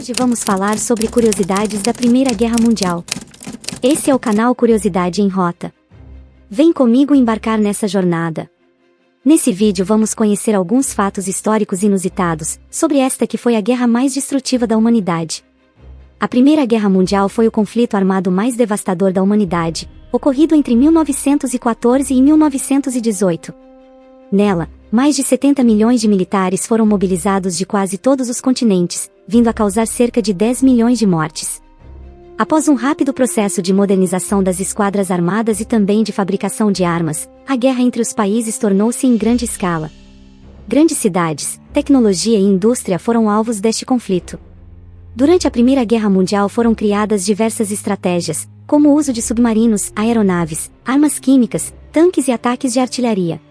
Hoje vamos falar sobre curiosidades da Primeira Guerra Mundial. Esse é o canal Curiosidade em Rota. Vem comigo embarcar nessa jornada. Nesse vídeo vamos conhecer alguns fatos históricos inusitados sobre esta que foi a guerra mais destrutiva da humanidade. A Primeira Guerra Mundial foi o conflito armado mais devastador da humanidade, ocorrido entre 1914 e 1918. Nela, mais de 70 milhões de militares foram mobilizados de quase todos os continentes, vindo a causar cerca de 10 milhões de mortes. Após um rápido processo de modernização das esquadras armadas e também de fabricação de armas, a guerra entre os países tornou-se em grande escala. Grandes cidades, tecnologia e indústria foram alvos deste conflito. Durante a Primeira Guerra Mundial foram criadas diversas estratégias, como o uso de submarinos, aeronaves, armas químicas, tanques e ataques de artilharia.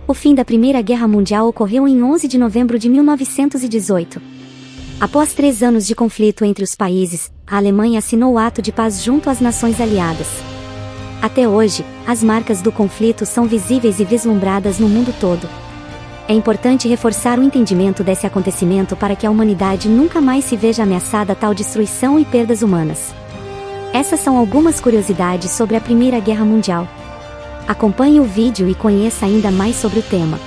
O fim da Primeira Guerra Mundial ocorreu em 11 de novembro de 1918. Após 3 anos de conflito entre os países, a Alemanha assinou o Ato de Paz junto às Nações Aliadas. Até hoje, as marcas do conflito são visíveis e vislumbradas no mundo todo. É importante reforçar o entendimento desse acontecimento para que a humanidade nunca mais se veja ameaçada a tal destruição e perdas humanas. Essas são algumas curiosidades sobre a Primeira Guerra Mundial. Acompanhe o vídeo e conheça ainda mais sobre o tema.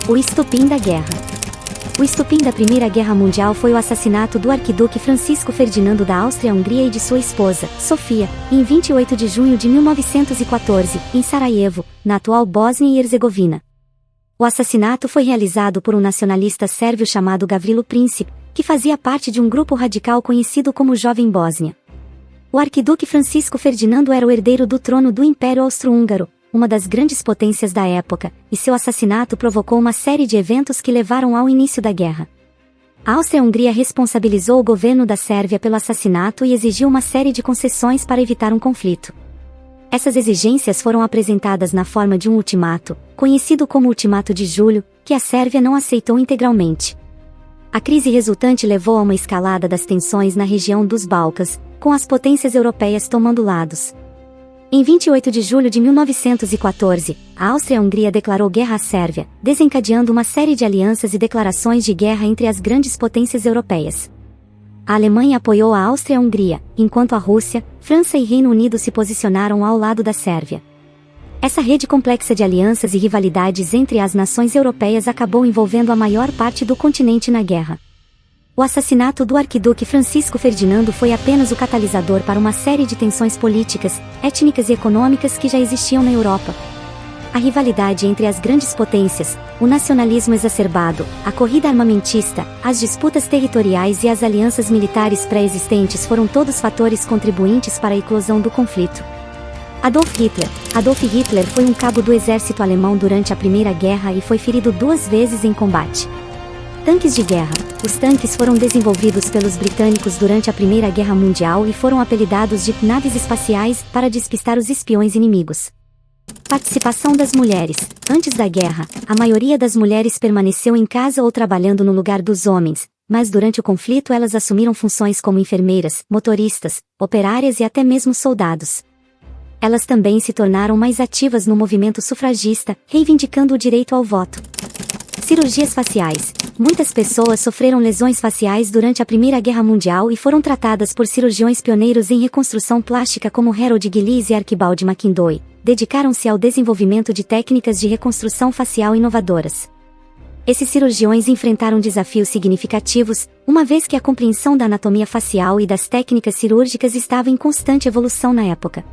O estopim da guerra. O estopim da Primeira Guerra Mundial foi o assassinato do arquiduque Francisco Ferdinando da Áustria-Hungria e de sua esposa, Sofia, em 28 de junho de 1914, em Sarajevo, na atual Bósnia e Herzegovina. O assassinato foi realizado por um nacionalista sérvio chamado Gavrilo Princip, que fazia parte de um grupo radical conhecido como Jovem Bósnia. O arquiduque Francisco Ferdinando era o herdeiro do trono do Império Austro-Húngaro, uma das grandes potências da época, e seu assassinato provocou uma série de eventos que levaram ao início da guerra. A Áustria-Hungria responsabilizou o governo da Sérvia pelo assassinato e exigiu uma série de concessões para evitar um conflito. Essas exigências foram apresentadas na forma de um ultimato, conhecido como Ultimato de Julho, que a Sérvia não aceitou integralmente. A crise resultante levou a uma escalada das tensões na região dos Balcãs, com as potências europeias tomando lados. Em 28 de julho de 1914, a Áustria-Hungria declarou guerra à Sérvia, desencadeando uma série de alianças e declarações de guerra entre as grandes potências europeias. A Alemanha apoiou a Áustria-Hungria, enquanto a Rússia, França e Reino Unido se posicionaram ao lado da Sérvia. Essa rede complexa de alianças e rivalidades entre as nações europeias acabou envolvendo a maior parte do continente na guerra. O assassinato do arquiduque Francisco Ferdinando foi apenas o catalisador para uma série de tensões políticas, étnicas e econômicas que já existiam na Europa. A rivalidade entre as grandes potências, o nacionalismo exacerbado, a corrida armamentista, as disputas territoriais e as alianças militares pré-existentes foram todos fatores contribuintes para a eclosão do conflito. Adolf Hitler foi um cabo do exército alemão durante a Primeira Guerra e foi ferido 2 vezes em combate. Tanques de guerra. Os tanques foram desenvolvidos pelos britânicos durante a Primeira Guerra Mundial e foram apelidados de naves espaciais para despistar os espiões inimigos. Participação das mulheres. Antes da guerra, a maioria das mulheres permaneceu em casa ou trabalhando no lugar dos homens, mas durante o conflito elas assumiram funções como enfermeiras, motoristas, operárias e até mesmo soldados. Elas também se tornaram mais ativas no movimento sufragista, reivindicando o direito ao voto. Cirurgias faciais. Muitas pessoas sofreram lesões faciais durante a Primeira Guerra Mundial e foram tratadas por cirurgiões pioneiros em reconstrução plástica como Harold Gillies e Archibald McIndoe. Dedicaram-se ao desenvolvimento de técnicas de reconstrução facial inovadoras. Esses cirurgiões enfrentaram desafios significativos, uma vez que a compreensão da anatomia facial e das técnicas cirúrgicas estava em constante evolução na época.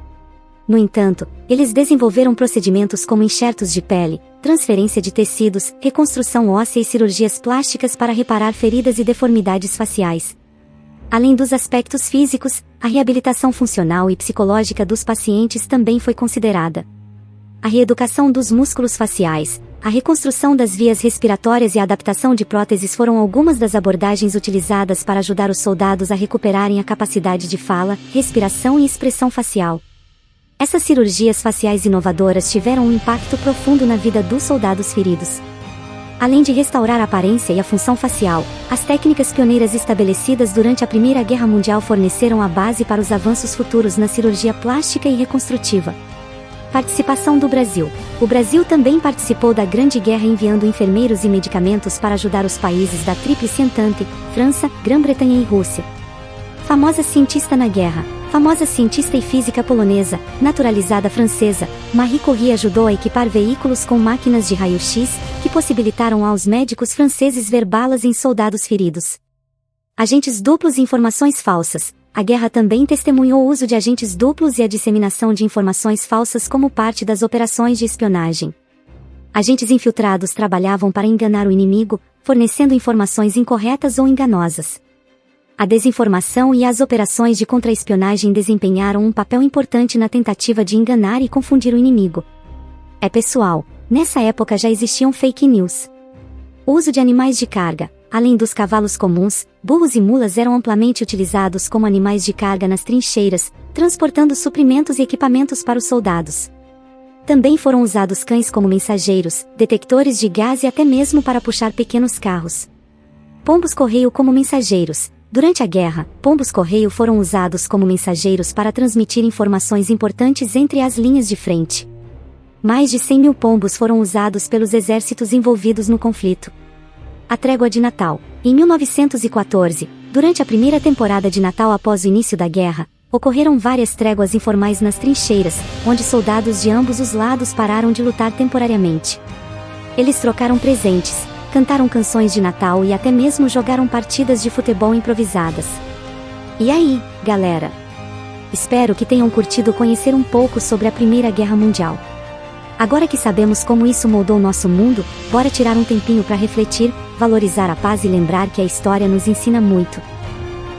No entanto, eles desenvolveram procedimentos como enxertos de pele, transferência de tecidos, reconstrução óssea e cirurgias plásticas para reparar feridas e deformidades faciais. Além dos aspectos físicos, a reabilitação funcional e psicológica dos pacientes também foi considerada. A reeducação dos músculos faciais, a reconstrução das vias respiratórias e a adaptação de próteses foram algumas das abordagens utilizadas para ajudar os soldados a recuperarem a capacidade de fala, respiração e expressão facial. Essas cirurgias faciais inovadoras tiveram um impacto profundo na vida dos soldados feridos. Além de restaurar a aparência e a função facial, as técnicas pioneiras estabelecidas durante a Primeira Guerra Mundial forneceram a base para os avanços futuros na cirurgia plástica e reconstrutiva. Participação do Brasil. O Brasil também participou da Grande Guerra enviando enfermeiros e medicamentos para ajudar os países da Tríplice Entente, França, Grã-Bretanha e Rússia. Famosa cientista na guerra. Famosa cientista e física polonesa, naturalizada francesa, Marie Curie ajudou a equipar veículos com máquinas de raio-x, que possibilitaram aos médicos franceses ver balas em soldados feridos. Agentes duplos e informações falsas. A guerra também testemunhou o uso de agentes duplos e a disseminação de informações falsas como parte das operações de espionagem. Agentes infiltrados trabalhavam para enganar o inimigo, fornecendo informações incorretas ou enganosas. A desinformação e as operações de contra-espionagem desempenharam um papel importante na tentativa de enganar e confundir o inimigo. É pessoal, nessa época já existiam fake news. O uso de animais de carga. Além dos cavalos comuns, burros e mulas eram amplamente utilizados como animais de carga nas trincheiras, transportando suprimentos e equipamentos para os soldados. Também foram usados cães como mensageiros, detectores de gás e até mesmo para puxar pequenos carros. Pombos-correio como mensageiros. Durante a guerra, pombos-correio foram usados como mensageiros para transmitir informações importantes entre as linhas de frente. Mais de 100 mil pombos foram usados pelos exércitos envolvidos no conflito. A Trégua de Natal. Em 1914, durante a primeira temporada de Natal após o início da guerra, ocorreram várias tréguas informais nas trincheiras, onde soldados de ambos os lados pararam de lutar temporariamente. Eles trocaram presentes, cantaram canções de Natal e até mesmo jogaram partidas de futebol improvisadas. E aí, galera? Espero que tenham curtido conhecer um pouco sobre a Primeira Guerra Mundial. Agora que sabemos como isso moldou nosso mundo, bora tirar um tempinho para refletir, valorizar a paz e lembrar que a história nos ensina muito.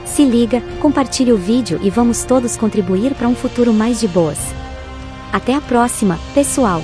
Se liga, compartilhe o vídeo e vamos todos contribuir para um futuro mais de boas. Até a próxima, pessoal!